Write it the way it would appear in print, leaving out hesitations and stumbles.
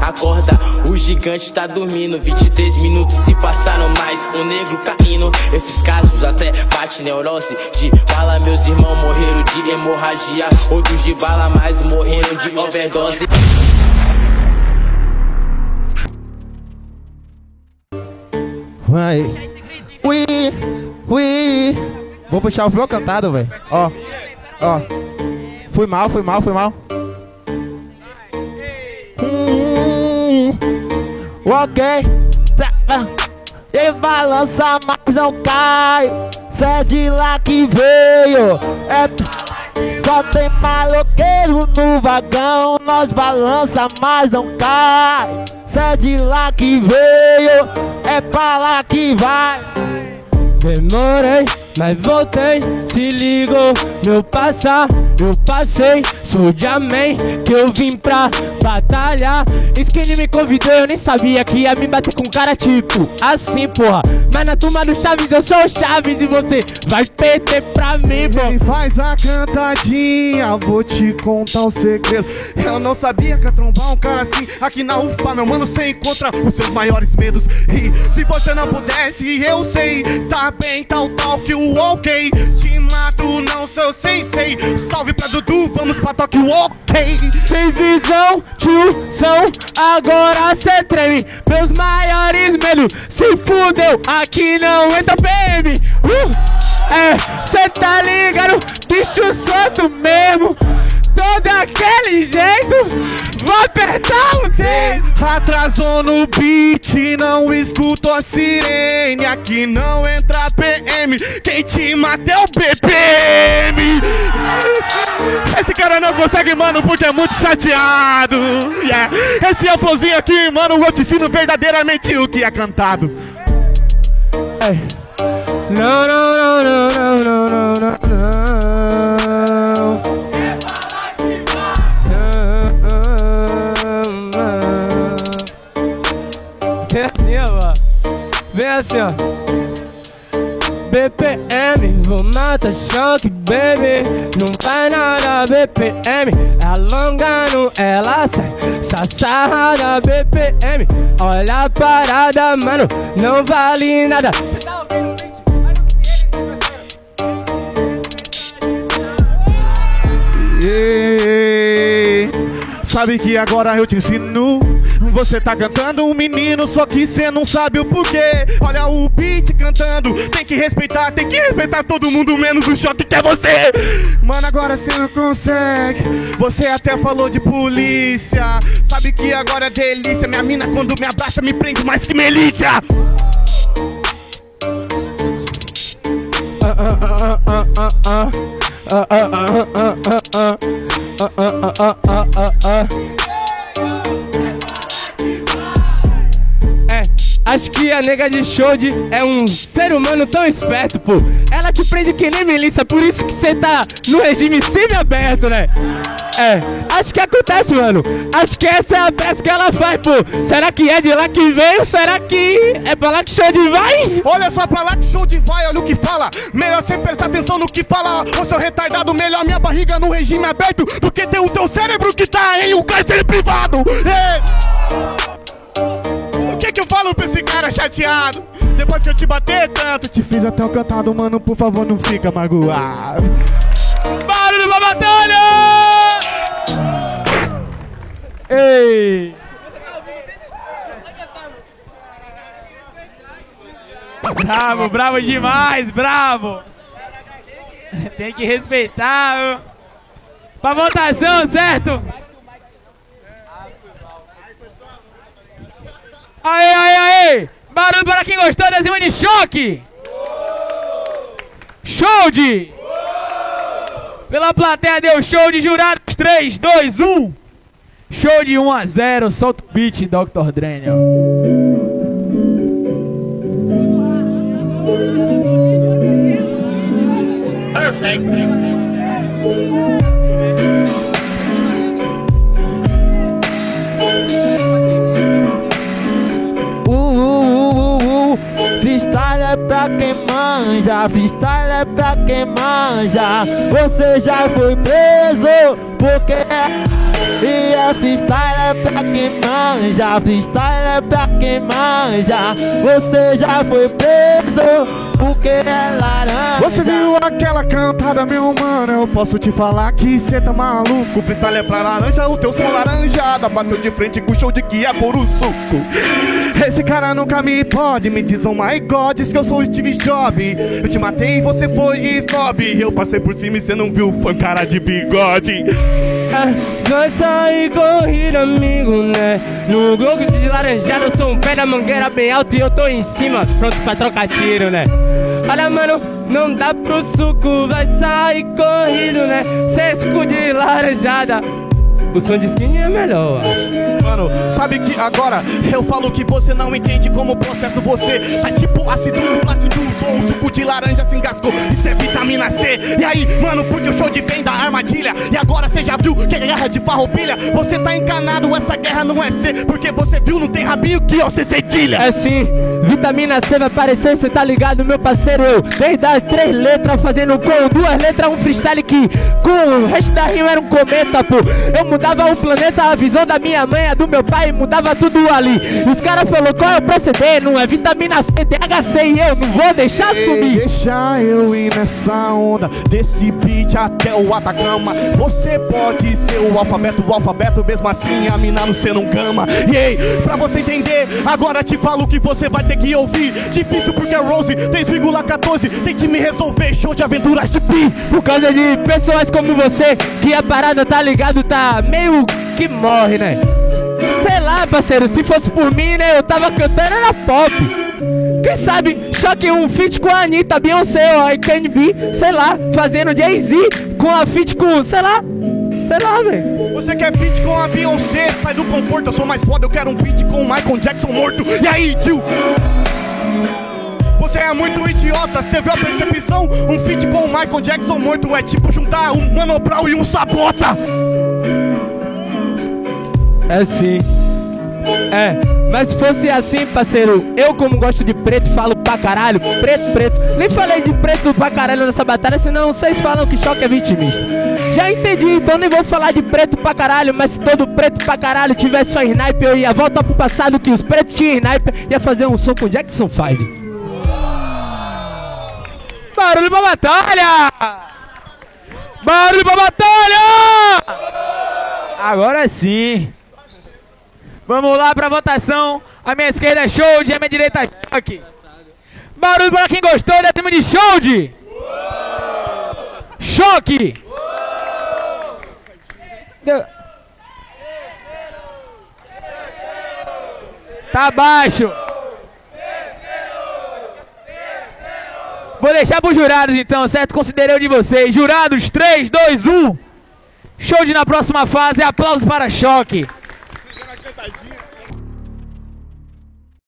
Acorda, o gigante tá dormindo. 23 minutos se passaram mais, o negro caindo. Esses casos até bate neurose de bala. Meus irmãos morreram de hemorragia, outros de bala, mas morreram de overdose. Vai. Ui, ui. Vou puxar o flow cantado, velho. Ó, ó. Fui mal. Ok. E balança, mas não cai. Cê é de lá que veio. Só tem maloqueiro no vagão. Nós balança, mas não cai. Cê é de lá que veio. É pra lá que vai. Demorei, mas voltei, se ligou, eu passei, sou de amém, que eu vim pra batalhar. Skinny me convidou, eu nem sabia que ia me bater com cara tipo assim, porra. Mas na turma do Chaves eu sou o Chaves e você vai perder pra mim, pô. Quem faz a cantadinha, vou te contar o segredo. Eu não sabia que ia trombar um cara assim aqui na UFPA, meu mano, você encontra os seus maiores medos. E se você não pudesse, eu sei, tá bem, tal que o ok. Te mato, não sou sensei. Salve pra Dudu, vamos pra Tóquio, ok. Sem visão, tiozão, agora cê treme. Meus maiores medos, se fudeu, aqui não entra PM. Cê tá ligado, bicho solto mesmo. Todo aquele jeito, vou apertar o dedo. Atrasou no beat, não escuto a sirene. Aqui não entra PM, quem te mata é o BPM. Esse cara não consegue, mano, porque é muito chateado. Yeah. Esse é o flowzinho aqui, mano, eu te ensino verdadeiramente o que é cantado. Não, não, não, não, não, não, não, não, não. Vem assim, ó. BPM, vou matar choque, baby. Não vai nada, BPM. Alongando, ela sai, sarrada, BPM. Olha a parada, mano, não vale nada. Cê tá ouvindo o beat? Sabe que agora eu te ensino. Você tá cantando um menino, só que cê não sabe o porquê. Olha o beat cantando, tem que respeitar todo mundo, menos o choque que é você. Mano, agora cê não consegue. Você até falou de polícia. Sabe que agora é delícia. Minha mina quando me abraça me prende mais que milícia. Acho que a nega de Showd é um ser humano tão esperto, pô. Ela te prende que nem milícia, por isso que você tá no regime semi-aberto, né? Acho que acontece, mano. Acho que essa é a peça que ela faz, pô. Será que é de lá que veio? Será que é pra lá que Showd vai? Olha só pra lá que Showd vai, olha o que fala. Melhor você prestar atenção no que fala. Ô seu retardado, melhor minha barriga no regime aberto do que ter o teu cérebro que tá em um cárcere privado. O que eu falo pra esse cara chateado? Depois que eu te bater tanto, te fiz até o cantado, mano, por favor não fica magoado. Barulho pra batalha! Ei! Bravo, bravo demais, bravo! Tem que respeitar, viu? Pra votação, certo? Aê, aê, aê! Barulho para quem gostou da Zima de Choque! Showd! Pela plateia deu show de jurados. 3, 2, 1! Show de 1-0, solta o beat, Dr. Daniel. Perfect. Freestyle é pra quem manja, freestyle é pra quem manja. Você já foi preso porque E a freestyle é pra quem manja, freestyle é pra quem manja. Você já foi preso porque é laranja. Você viu aquela cantada, meu mano? Eu posso te falar que cê tá maluco. Freestyle é pra laranja, o teu som laranjada. Bateu de frente com o show de que é por um suco. Esse cara nunca me pode, me diz oh my god, diz que eu sou o Steve Jobs. Eu te matei e você foi snob. Eu passei por cima e cê não viu, foi um cara de bigode. Nós saí corrida, amigo, né? No globo de laranjada, eu sou um pé da mangueira bem alto e eu tô em cima, pronto pra trocar tiro, né? Olha, mano, não dá pro suco, vai sair corrido, né? Cê suco de laranjada, o som de skinny é melhor. Mano, sabe que agora eu falo que você não entende como processo você. Tá tipo ácido, plácido, usou o suco de laranja, se engasgou, isso é vitamina C. E aí, mano, porque o show de vem da armadilha. E agora cê já viu que é guerra de farroupilha. Você tá encanado, essa guerra não é C. Porque você viu, não tem rabinho que ó, cê cedilha. É sim, vitamina C vai aparecer, cê tá ligado, meu parceiro. Eu desde as 3 letras, fazendo com 2 letras, um freestyle que com o resto da rima era um cometa, pô. Eu mudava o planeta, a visão da minha mãe, a do meu pai, mudava tudo ali. Os caras falaram, qual é o proceder? Não é vitamina C, THC e eu não vou deixar sumir. Deixa eu ir nessa onda, desse beat até o Atacama. Você pode ser o alfabeto, mesmo assim a mina no cê não gama. E aí, pra você entender, agora te falo que você vai ter que ouvir. Difícil porque a Rose 3,14 tente me resolver, show de aventuras de pi. Por causa de pessoas como você, que a parada, tá ligado, tá meio que morre, né? Sei lá, parceiro, se fosse por mim, né, eu tava cantando, era pop. Quem sabe, choque um feat com a Anitta, Beyoncé, ó, I Can Be, sei lá, fazendo Jay-Z com a feat com, sei lá, velho. Você quer feat com a Beyoncé, sai do conforto, eu sou mais foda, eu quero um feat com o Michael Jackson morto. E aí, tio? Você é muito idiota, você viu a percepção? Um feat com o Michael Jackson morto é tipo juntar um Mano Brown e um Sabota. É sim. É, mas se fosse assim, parceiro, eu como gosto de preto, falo pra caralho, preto. Nem falei de preto pra caralho nessa batalha, senão vocês falam que choque é vitimista. Já entendi, então nem vou falar de preto pra caralho, mas se todo preto pra caralho tivesse só sniper, eu ia voltar pro passado que os pretos tinham sniper, ia fazer um som com Jackson 5. Barulho pra batalha! Barulho pra batalha! Agora sim. Vamos lá pra votação. A minha esquerda é Shoulder, a minha direita é Choque. Barulho pra quem gostou, dá cima de Shoulder. Choque. Tá baixo. Vou deixar pros jurados então, certo? Considerei o de vocês. Jurados, 3, 2, 1. Shoulder na próxima fase. Aplausos para Choque.